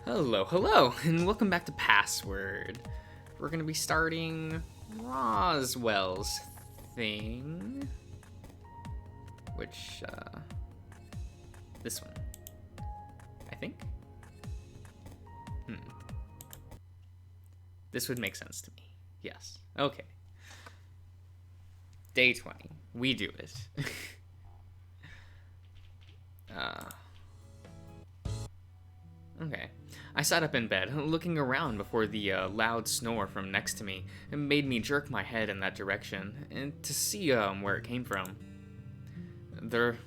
Hello, and welcome back to Password. We're gonna be starting Roswell's thing, which, this one, I think? This would make sense to me. Yes. Okay. Day 20. We do it. Okay. I sat up in bed, looking around before the loud snore from next to me made me jerk my head in that direction, and to see where it came from. There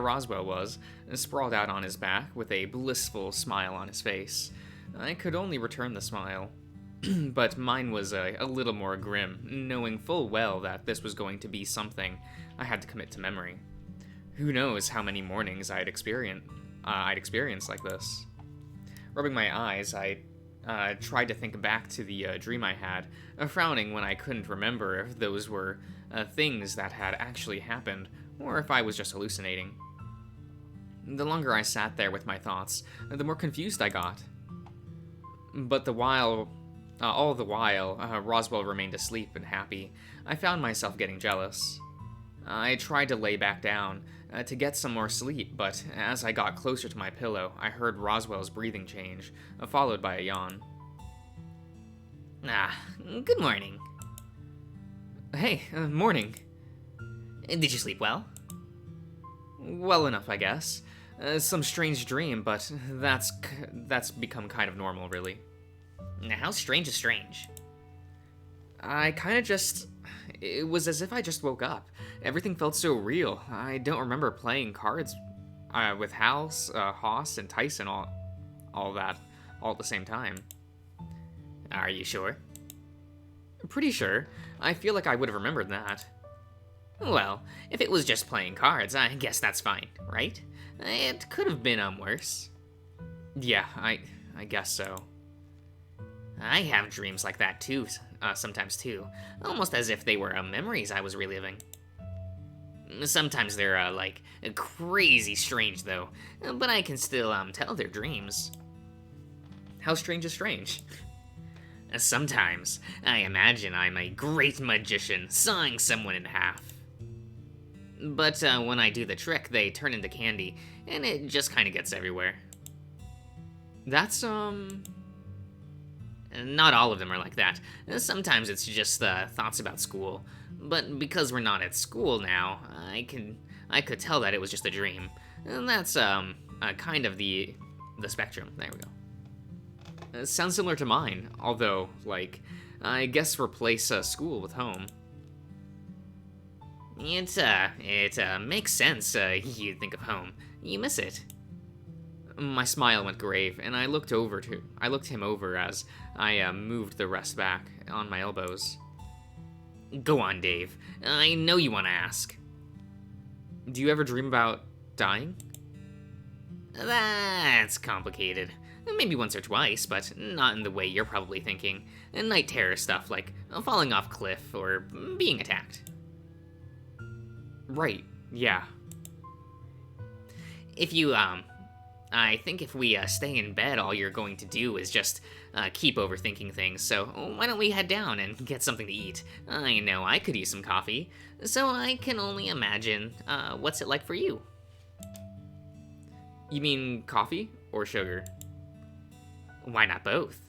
Roswell was, sprawled out on his back, with a blissful smile on his face. I could only return the smile, but mine was a little more grim, knowing full well that this was going to be something I had to commit to memory. Who knows how many mornings I'd experience like this. Rubbing my eyes, I tried to think back to the dream I had, frowning when I couldn't remember if those were things that had actually happened, or if I was just hallucinating. The longer I sat there with my thoughts, the more confused I got. But all the while, Roswell remained asleep and happy. I found myself getting jealous. I tried to lay back down to get some more sleep, but as I got closer to my pillow, I heard Roswell's breathing change, followed by a yawn. Good morning. Hey, morning. Did you sleep well? Well enough, I guess. Some strange dream, but that's become kind of normal, really. How strange is strange? It was as if I just woke up. Everything felt so real. I don't remember playing cards with House, Hoss, and Tyson all at the same time. Are you sure? Pretty sure. I feel like I would have remembered that. Well, if it was just playing cards, I guess that's fine, right? It could have been worse. Yeah, I guess so. I have dreams like that too, sometimes too. Almost as if they were memories I was reliving. Sometimes they're, crazy strange, though. But I can still, tell they're dreams. How strange is strange? Sometimes, I imagine I'm a great magician, sawing someone in half. But when I do the trick, they turn into candy, and it just kind of gets everywhere. That's, Not all of them are like that. Sometimes it's just thoughts about school. But because we're not at school now, I could tell that it was just a dream. And that's kind of the spectrum. There we go. It sounds similar to mine, although, I guess replace school with home. It makes sense. You think of home. You miss it. My smile went grave, and I looked him over as I moved the rest back on my elbows. Go on, Dave. I know you want to ask. Do you ever dream about dying? That's complicated. Maybe once or twice, but not in the way you're probably thinking. Night terror stuff like falling off cliff or being attacked. Right, yeah. I think if we stay in bed, all you're going to do is just keep overthinking things, so why don't we head down and get something to eat? I know I could use some coffee, so I can only imagine what's it like for you. You mean coffee or sugar? Why not both?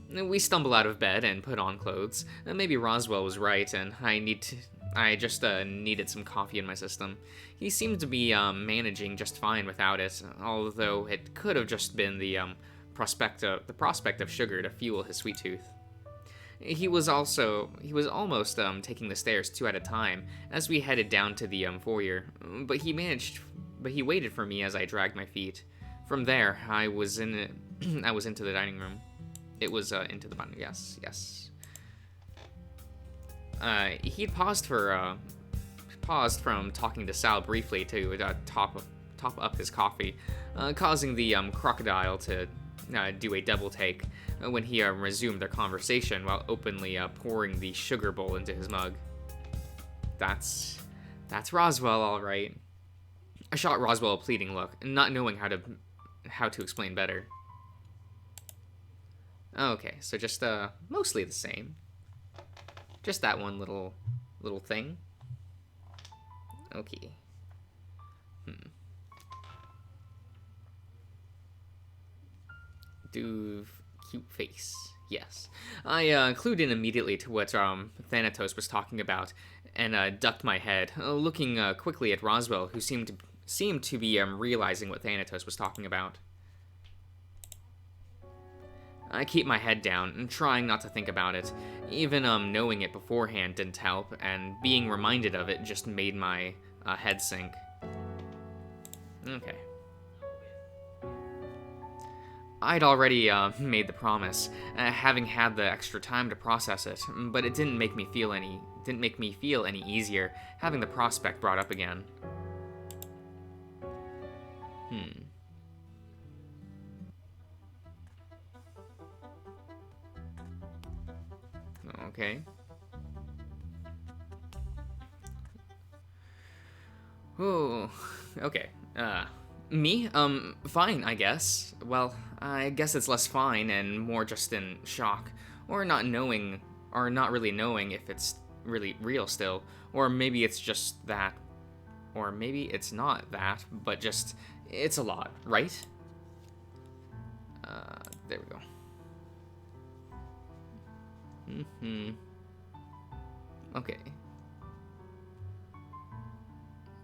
We stumble out of bed and put on clothes. Maybe Roswell was right, and I just needed some coffee in my system. He seemed to be managing just fine without it, although it could have just been the prospect of sugar to fuel his sweet tooth. He was almost taking the stairs 2 at a time as we headed down to the foyer, but he waited for me as I dragged my feet. From there, I was into the dining room. It was into the dining. Yes. He'd paused from talking to Sal briefly to top up his coffee, causing the crocodile to do a double take when he resumed their conversation while openly pouring the sugar bowl into his mug. That's Roswell, all right. I shot Roswell a pleading look, not knowing how to how to explain better. Okay, so just mostly the same. Just that one little thing. Okay. Do cute face. Yes. I clued in immediately to what Thanatos was talking about, and ducked my head, looking quickly at Roswell, who seemed to be realizing what Thanatos was talking about. I keep my head down and trying not to think about it. Even knowing it beforehand didn't help, and being reminded of it just made my head sink. Okay. I'd already made the promise, having had the extra time to process it, but it didn't make me feel any easier having the prospect brought up again. Okay. Oh, okay. Me? Fine, I guess. Well, I guess it's less fine and more just in shock, or not really knowing if it's really real still, or maybe it's just that, or maybe it's not that, but just, it's a lot, right? There we go. Okay.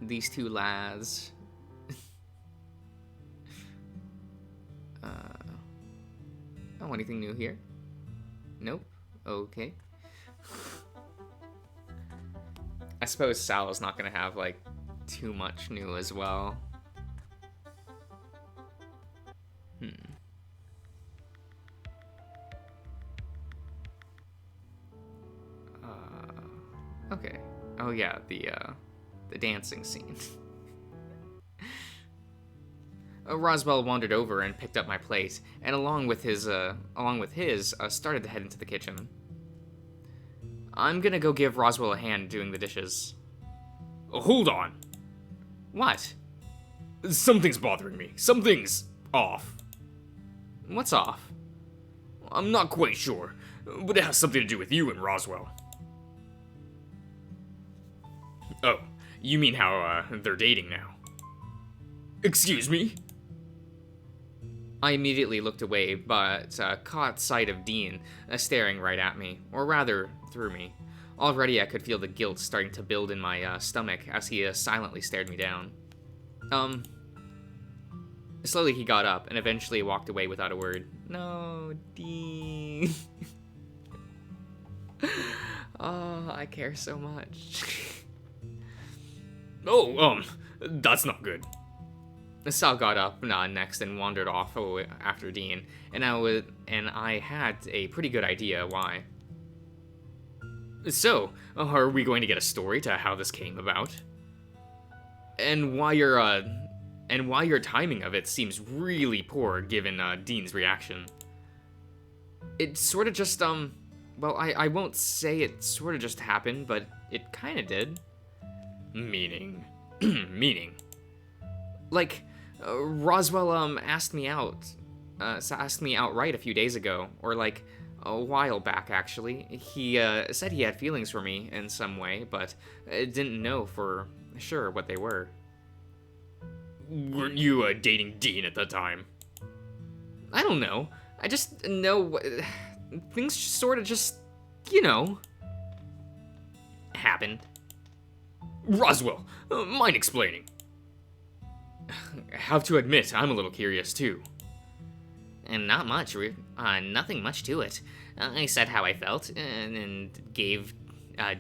These two lads. Oh, anything new here? Nope. Okay. I suppose Sal is not gonna have, like, too much new as well. Okay. Oh yeah, the dancing scene. Roswell wandered over and picked up my plate, and along with his, started to head into the kitchen. I'm gonna go give Roswell a hand doing the dishes. Hold on. What? Something's bothering me. Something's off. What's off? I'm not quite sure, but it has something to do with you and Roswell. Oh, you mean how, they're dating now? Excuse me? I immediately looked away, but caught sight of Dean staring right at me, or rather, through me. Already I could feel the guilt starting to build in my stomach as he silently stared me down. Slowly he got up and eventually walked away without a word. No, Dean. Oh, I care so much. Oh, that's not good. Sal got up next and wandered off after Dean, and I had a pretty good idea why. So, are we going to get a story to how this came about? And why your timing of it seems really poor given Dean's reaction. It sort of just well, I won't say it sort of just happened, but it kind of did. Meaning? Meaning? Like, Roswell asked me outright a few days ago, or like a while back actually. He said he had feelings for me in some way, but didn't know for sure what they were. Weren't you dating Dean at the time? I don't know. I just know things sort of just, you know, happened. Roswell, mind explaining? Have to admit, I'm a little curious too. And not much, nothing much to it. I said how I felt, and gave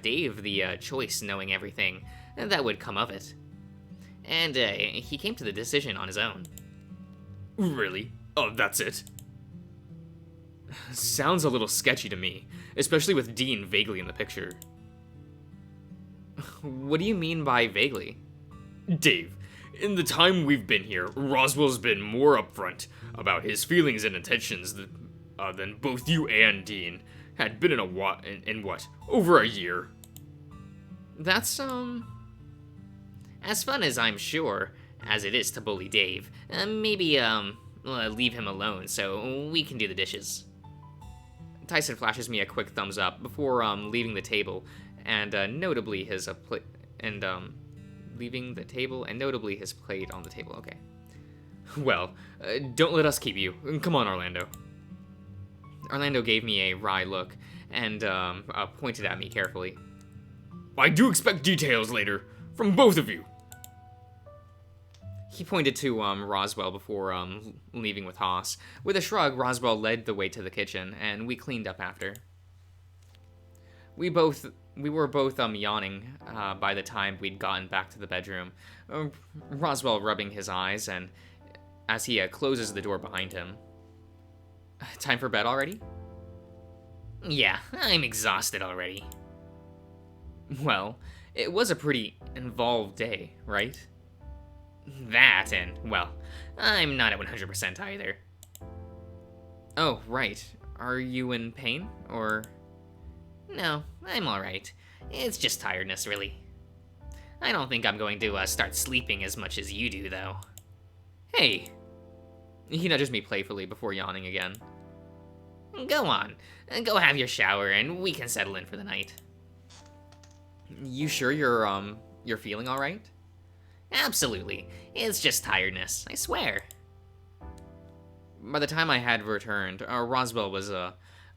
Dave the choice, knowing everything that would come of it. And he came to the decision on his own. Really? Oh, that's it? Sounds a little sketchy to me, especially with Dean vaguely in the picture. What do you mean by vaguely? Dave, in the time we've been here, Roswell's been more upfront about his feelings and intentions than both you and Dean had been in what, over a year? That's, as fun as I'm sure as it is to bully Dave, maybe leave him alone so we can do the dishes. Tyson flashes me a quick thumbs up before leaving the table, and notably his leaving the table and notably his plate on the table. Okay. Well, don't let us keep you. Come on, Orlando. Orlando gave me a wry look and pointed at me carefully. I do expect details later from both of you. He pointed to Roswell before leaving with Haas. With a shrug, Roswell led the way to the kitchen, and we cleaned up after. We were both yawning by the time we'd gotten back to the bedroom. Roswell rubbing his eyes, and as he closes the door behind him. Time for bed already? Yeah, I'm exhausted already. Well, it was a pretty involved day, right? That, and, well, I'm not at 100% either. Oh, right. Are you in pain, or...? No, I'm alright. It's just tiredness, really. I don't think I'm going to start sleeping as much as you do, though. Hey! He nudges me playfully before yawning again. Go on. Go have your shower, and we can settle in for the night. You sure you're feeling alright? Absolutely. It's just tiredness, I swear. By the time I had returned, Roswell was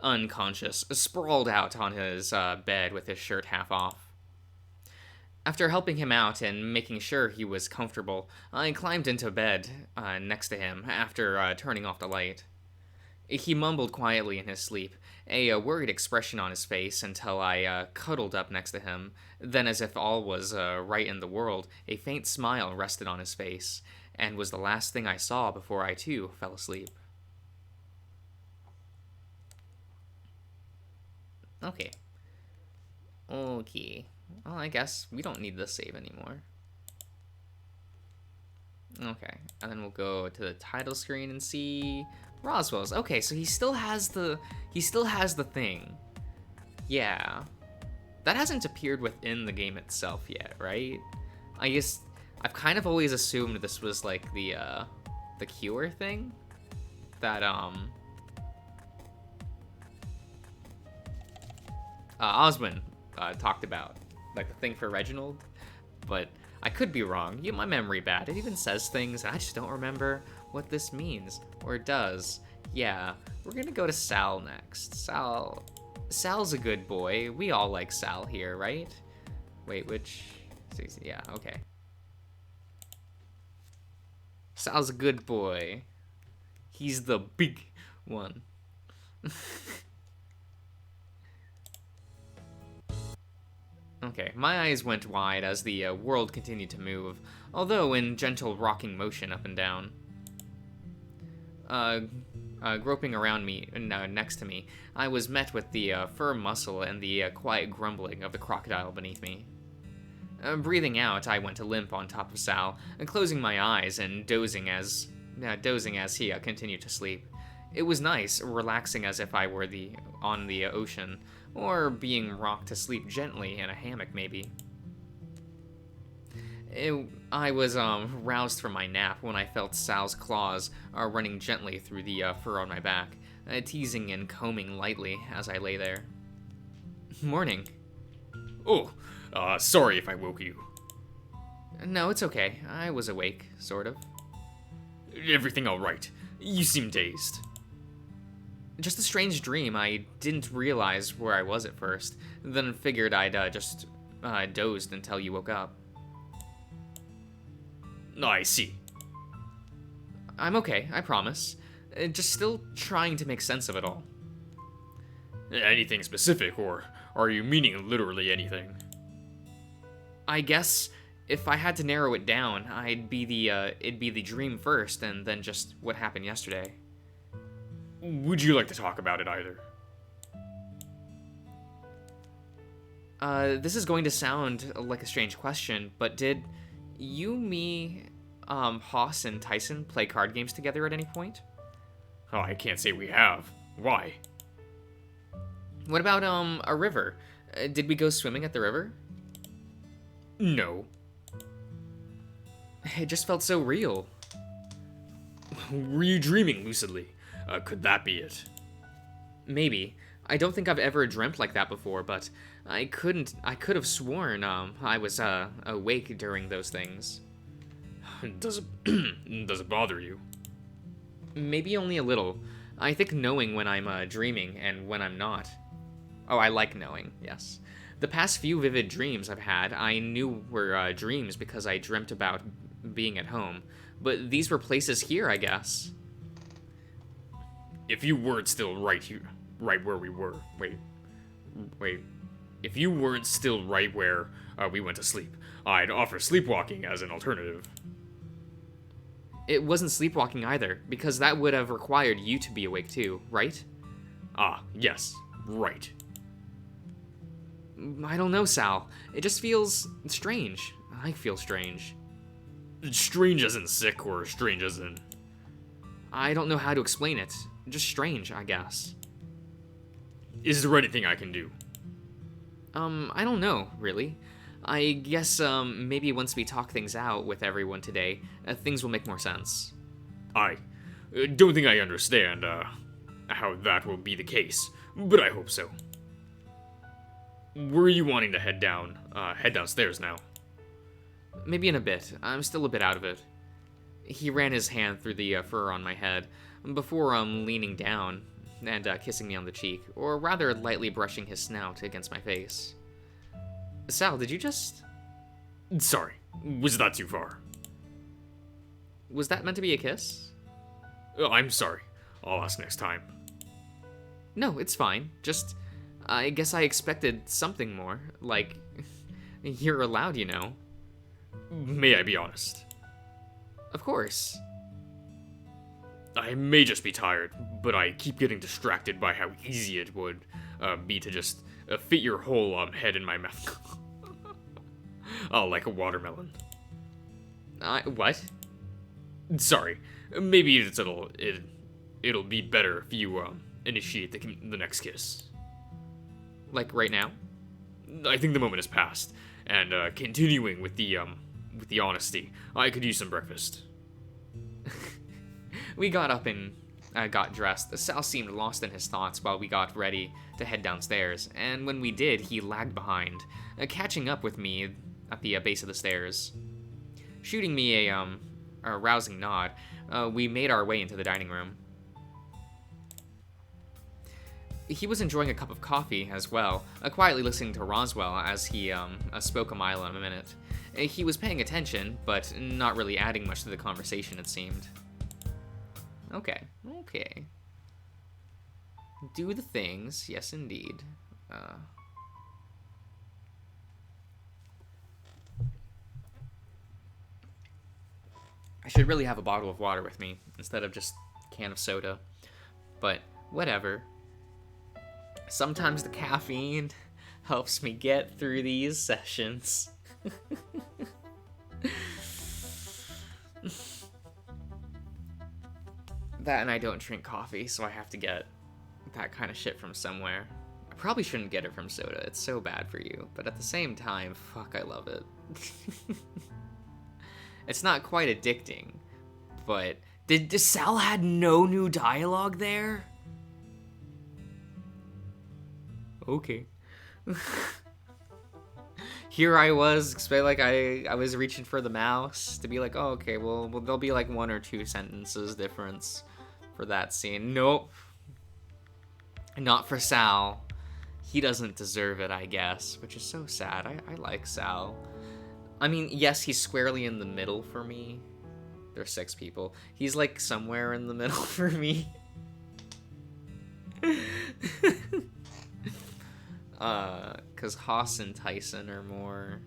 unconscious, sprawled out on his bed with his shirt half off. After helping him out and making sure he was comfortable, I climbed into bed next to him after turning off the light. He mumbled quietly in his sleep, a worried expression on his face until I cuddled up next to him. Then, as if all was right in the world, a faint smile rested on his face, and was the last thing I saw before I too fell asleep. Okay. Okay. Well, I guess we don't need this save anymore. Okay, and then we'll go to the title screen and see Roswell's. Okay, so he still has the thing. Yeah. That hasn't appeared within the game itself yet, right? I guess I've kind of always assumed this was like the cure thing that Oswin talked about, like the thing for Reginald, but I could be wrong. My memory bad. It even says things, and I just don't remember what this means, or does. Yeah, we're gonna go to Sal next. Sal's a good boy. We all like Sal here, right? Wait, which... Yeah, okay. Sal's a good boy. He's the big one. Okay, my eyes went wide as the world continued to move, although in gentle rocking motion up and down. Groping around me, next to me, I was met with the firm muscle and the quiet grumbling of the crocodile beneath me. Breathing out, I went limp on top of Sal, closing my eyes and dozing as he continued to sleep. It was nice, relaxing as if I were on the ocean, or being rocked to sleep gently in a hammock, maybe. I was roused from my nap when I felt Sal's claws running gently through the fur on my back, teasing and combing lightly as I lay there. Morning. Oh, sorry if I woke you. No, it's okay. I was awake, sort of. Everything all right? You seem dazed. Just a strange dream. I didn't realize where I was at first, then figured I'd just dozed until you woke up. I see. I'm okay, I promise. Just still trying to make sense of it all. Anything specific, or are you meaning literally anything? I guess if I had to narrow it down, it'd be the dream first, and then just what happened yesterday. Would you like to talk about it either? This is going to sound like a strange question, but did you, me, Haas, and Tyson play card games together at any point? Oh, I can't say we have. Why? What about, a river? Did we go swimming at the river? No. It just felt so real. Were you dreaming lucidly? Could that be it? Maybe. I don't think I've ever dreamt like that before, but I could have sworn, I was, awake during those things. Does it bother you? Maybe only a little. I think knowing when I'm, dreaming and when I'm not. Oh, I like knowing, yes. The past few vivid dreams I've had, I knew were, dreams because I dreamt about being at home. But these were places here, I guess. If you weren't still right where we were. Wait. If you weren't still right where we went to sleep, I'd offer sleepwalking as an alternative. It wasn't sleepwalking either, because that would have required you to be awake too, right? Ah, yes, right. I don't know, Sal. It just feels strange. I feel strange. Strange as in sick, or strange as in... I don't know how to explain it. Just strange, I guess. Is there anything I can do? I don't know, really. I guess, maybe once we talk things out with everyone today, things will make more sense. I don't think I understand, how that will be the case, but I hope so. Were you wanting to head downstairs now? Maybe in a bit. I'm still a bit out of it. He ran his hand through the fur on my head, before, leaning down and, kissing me on the cheek, or rather lightly brushing his snout against my face. Sal, did you just... Sorry, was that too far? Was that meant to be a kiss? I'm sorry. I'll ask next time. No, it's fine. Just, I guess I expected something more. Like, you're allowed, you know. May I be honest? Of course. I may just be tired, but I keep getting distracted by how easy it would be to just fit your whole head in my mouth. Oh, like a watermelon. What? Sorry. Maybe it'll be better if you initiate the next kiss. Like right now? I think the moment has passed, and continuing with the honesty, I could use some breakfast. We got up and got dressed. Sal seemed lost in his thoughts while we got ready to head downstairs, and when we did, he lagged behind, catching up with me at the base of the stairs. Shooting me a rousing nod, we made our way into the dining room. He was enjoying a cup of coffee as well, quietly listening to Roswell as he spoke a mile in a minute. He was paying attention, but not really adding much to the conversation, it seemed. Okay. Do the things, yes indeed. I should really have a bottle of water with me, instead of just a can of soda. But, whatever. Sometimes the caffeine helps me get through these sessions. That and I don't drink coffee, so I have to get that kind of shit from somewhere. I probably shouldn't get it from soda, it's so bad for you. But at the same time, fuck, I love it. It's not quite addicting, but... Did Sal had no new dialogue there? Okay. Here I was, expect like I was reaching for the mouse to be like, oh, okay, well, there'll be like 1 or 2 sentences difference for that scene. Nope. Not for Sal. He doesn't deserve it, I guess, which is so sad. I like Sal. I mean, yes, he's squarely in the middle for me. There's 6 people. He's like somewhere in the middle for me. Cause Haas and Tyson are more,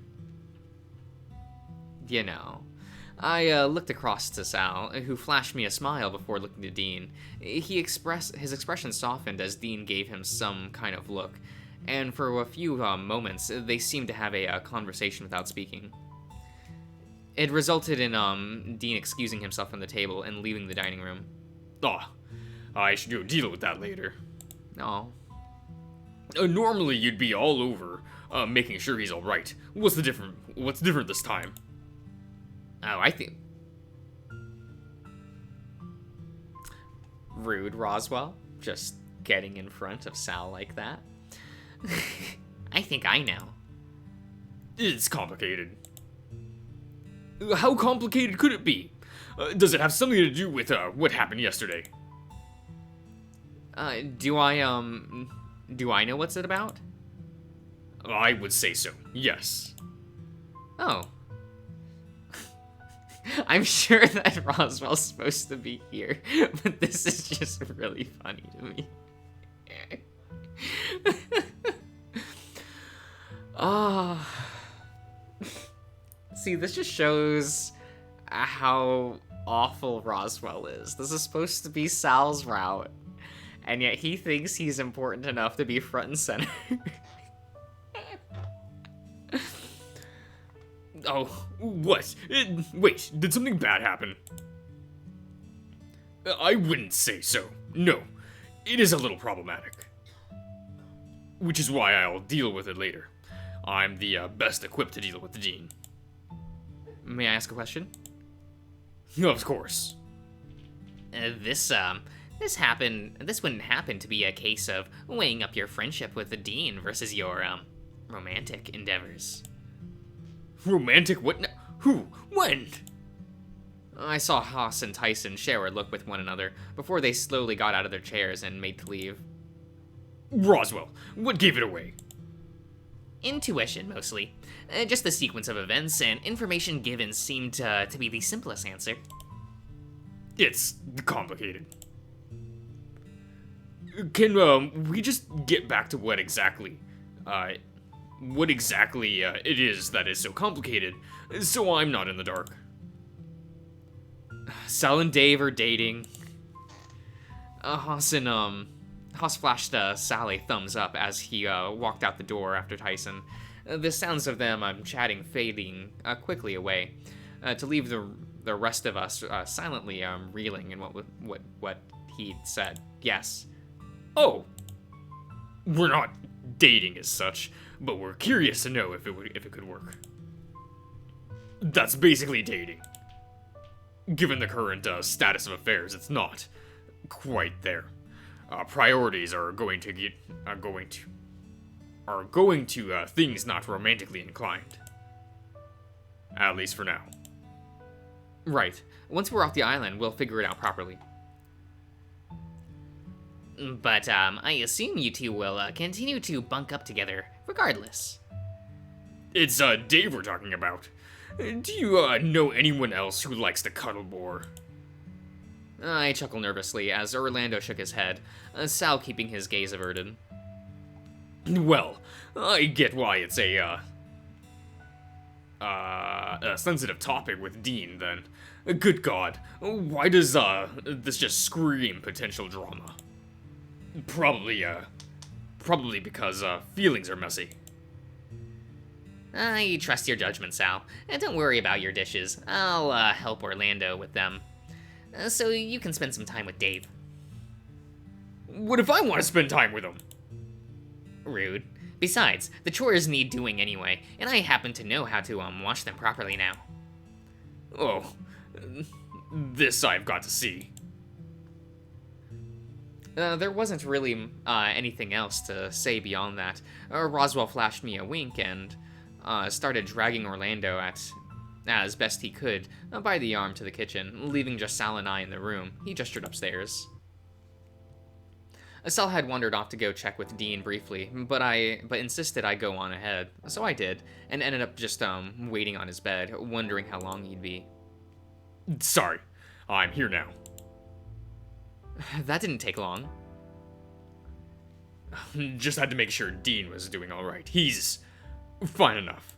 you know. I looked across to Sal, who flashed me a smile before looking to Dean. His expression softened as Dean gave him some kind of look, and for a few moments, they seemed to have a conversation without speaking. It resulted in Dean excusing himself from the table and leaving the dining room. I should go deal with that later. Oh. Normally you'd be all over, making sure he's alright. What's different this time? Oh, I think... Rude, Roswell. Just getting in front of Sal like that. I think I know. It's complicated. How complicated could it be? Does it have something to do with what happened yesterday? Do I know what's it about? I would say so, yes. Oh. I'm sure that Roswell's supposed to be here, but this is just really funny to me. Ah. See, this just shows how awful Roswell is. This is supposed to be Sal's route, and yet he thinks he's important enough to be front and center. Oh, what? Wait, did something bad happen? I wouldn't say so. No, it is a little problematic. Which is why I'll deal with it later. I'm the best equipped to deal with the Dean. May I ask a question? Of course. This wouldn't happen to be a case of weighing up your friendship with the Dean versus your, romantic endeavors. Romantic? What? Who? When? I saw Haas and Tyson share a look with one another before they slowly got out of their chairs and made to leave. Roswell, what gave it away? Intuition, mostly. Just the sequence of events and information given seemed to be the simplest answer. It's complicated. Can we just get back to what exactly it is that is so complicated, so I'm not in the dark? Sal and Dave are dating. Haas flashed Sally thumbs up as he walked out the door after Tyson. The sounds of them chatting fading quickly away, to leave the rest of us silently reeling in what he'd said. Yes. Oh, we're not dating as such, but we're curious to know if it could work. That's basically dating. Given the current status of affairs, it's not quite there. Priorities are going to things not romantically inclined. At least for now. Right. Once we're off the island, we'll figure it out properly. But, I assume you two will, continue to bunk up together, regardless. It's, Dave we're talking about. Do you, know anyone else who likes to cuddle more? I chuckled nervously as Orlando shook his head, Sal keeping his gaze averted. Well, I get why it's a sensitive topic with Dean, then. Good God, why does, this just scream potential drama? Probably because, feelings are messy. I trust your judgment, Sal. And don't worry about your dishes. I'll, help Orlando with them. So you can spend some time with Dave. What if I want to spend time with him? Rude. Besides, the chores need doing anyway, and I happen to know how to, wash them properly now. Oh, this I've got to see. There wasn't really anything else to say beyond that. Roswell flashed me a wink and started dragging Orlando as best he could by the arm to the kitchen, leaving just Sal and I in the room. He gestured upstairs. Sal had wandered off to go check with Dean briefly, but insisted I go on ahead, so I did, and ended up just waiting on his bed, wondering how long he'd be. Sorry, I'm here now. That didn't take long. Just had to make sure Dean was doing alright. He's fine enough.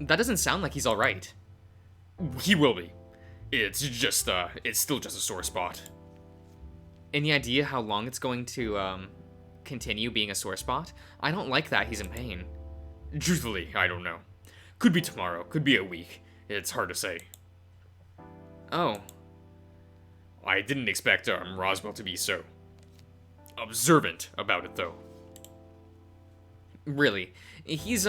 That doesn't sound like he's alright. He will be. It's just, it's still just a sore spot. Any idea how long it's going to, continue being a sore spot? I don't like that he's in pain. Truthfully, I don't know. Could be tomorrow, could be a week. It's hard to say. Oh. I didn't expect, Roswell to be so observant about it, though. Really? He's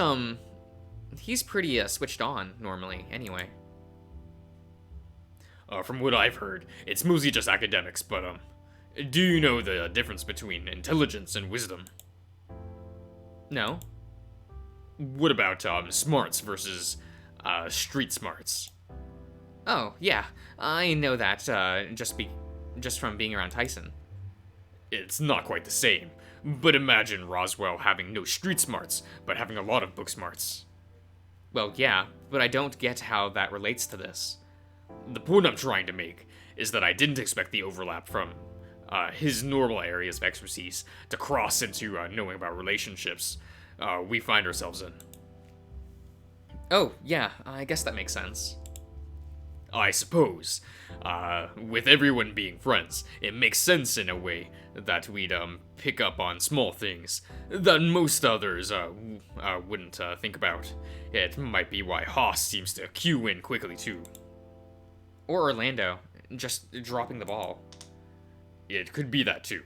pretty, switched on, normally, anyway. From what I've heard, it's mostly just academics, but, Do you know the difference between intelligence and wisdom? No? What about smarts versus street smarts? Oh, yeah. I know that just from being around Tyson. It's not quite the same, but imagine Roswell having no street smarts, but having a lot of book smarts. Well, yeah, but I don't get how that relates to this. The point I'm trying to make is that I didn't expect the overlap from his normal areas of expertise to cross into knowing about relationships we find ourselves in. Oh, yeah, I guess that makes sense. I suppose. With everyone being friends, it makes sense in a way that we'd pick up on small things that most others wouldn't think about. It might be why Haas seems to cue in quickly too. Or Orlando, just dropping the ball. It could be that too.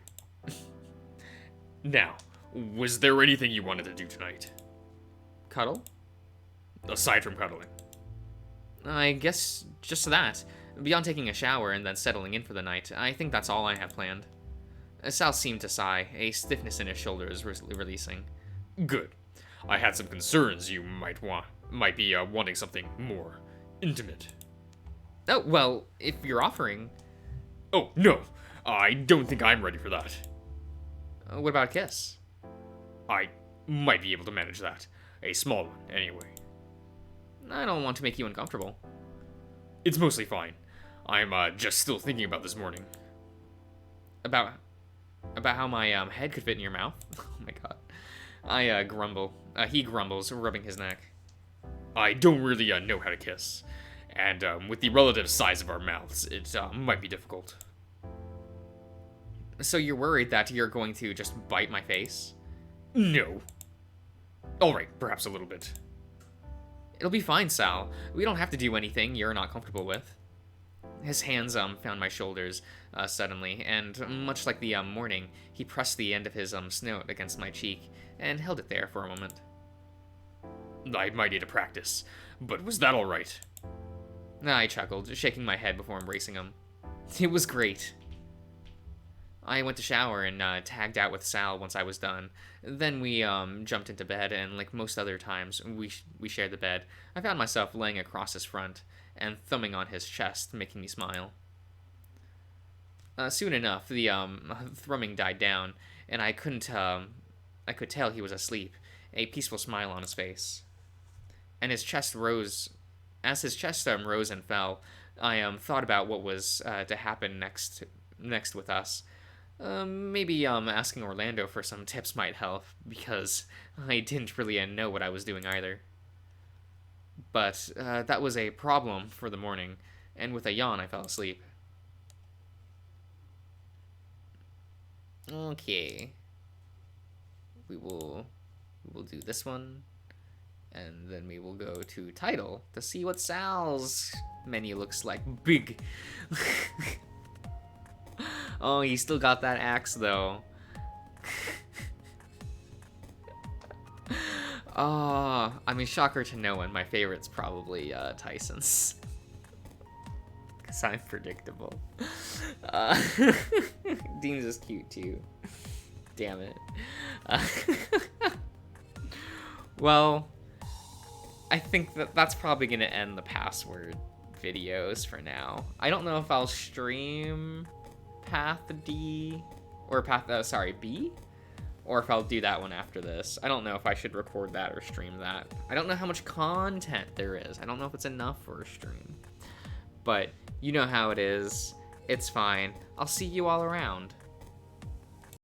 Now, was there anything you wanted to do tonight? Cuddle? Aside from cuddling. I guess just that. Beyond taking a shower and then settling in for the night, I think that's all I have planned. Sal seemed to sigh, a stiffness in his shoulders releasing. Good. I had some concerns you might be wanting something more intimate. Oh, well, if you're offering... Oh, no. I don't think I'm ready for that. What about a kiss? I might be able to manage that. A small one, anyway. I don't want to make you uncomfortable. It's mostly fine. I'm just still thinking about this morning. About how my head could fit in your mouth? Oh my god. I grumble. He grumbles, rubbing his neck. I don't really know how to kiss. And with the relative size of our mouths, it might be difficult. So you're worried that you're going to just bite my face? No. Alright, perhaps a little bit. It'll be fine, Sal. We don't have to do anything you're not comfortable with. His hands found my shoulders suddenly, and much like the morning, he pressed the end of his snout against my cheek and held it there for a moment. I might need to practice, but was that alright? I chuckled, shaking my head before embracing him. It was great. I went to shower and tagged out with Sal once I was done. Then we jumped into bed, and like most other times we shared the bed, I found myself laying across his front and thumbing on his chest, making me smile. Soon enough, the thrumming died down, and I could tell he was asleep, a peaceful smile on his face. And his chest rose. As his chest rose and fell, I thought about what was to happen next with us. Maybe asking Orlando for some tips might help, because I didn't really know what I was doing either. But that was a problem for the morning, and with a yawn I fell asleep. Okay. We will do this one, and then we will go to title to see what Sal's menu looks like. Big. Oh, he still got that axe, though. Oh, I mean, shocker to no one. My favorite's probably Tyson's. Because I'm predictable. Dean's is cute, too. Damn it. Well, I think that's probably going to end the password videos for now. I don't know if I'll stream Path D or B, or if I'll do that one after this. I don't know if I should record that or stream that. I don't know how much content there is. I don't know if it's enough for a stream, but you know how it is. It's fine. I'll see you all around.